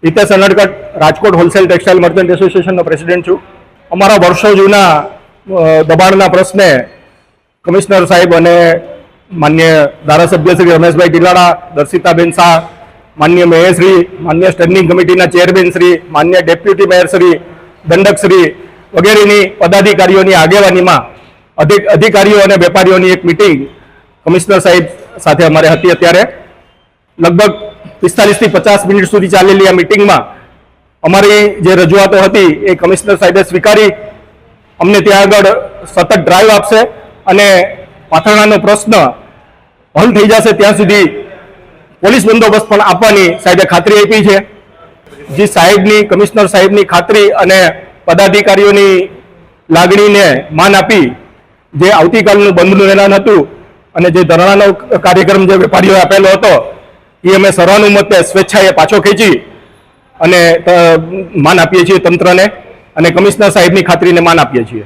Hitesh Anadkat Rajkot wholesale textile merchant association president छूँ। अमरा वर्षो जूना दबाणना प्रश्ने कमिश्नर साहेब अने मान्य धारासभ्य श्री रमेश भाई टीलाड़ा, दर्शिताबेन शाह, मान्य मेयर श्री, मान्य स्टेन्डिंग कमिटीना चेरमेन श्री, मान्य डेप्यूटी मेयर श्री, दंडक श्री वगैरेनी पदाधिकारीओनी आगेवानीमां अधिकारीओ अने वेपारीओनी एक मीटिंग कमिश्नर साहेब साथे अमारे हती। अत्यारे लगभग 45 થી 50 मिनिट सुधी चालेली आ मीटिंगमां अमारी जे रजूआतो हती ए कमिश्नर साहेबे स्वीकारी अमने त्यां आगळ सतत ड्राइव आपशे अने पाथरणानो प्रश्न हल थई जशे त्यां सुधी पोलीस बंदोबस्त पण आपवानी साहेबे खातरी आपी छे। जे साहेबनी कमिश्नर साहेबनी खातरी अने पदाधिकारीओनी लागणीने मान आपी जे आवतीकालनुं बंधनुं ऐलान हतुं अने जे धरणानो कार्यक्रम जे वेपारीओए आपेलो हतो ए अमे सर्वानुमते स्वेच्छाए पाछो खेंची अने मान आपीए छीए तंत्रने अने कमिश्नर साहेबनी खातरीने मान आपीए छीए।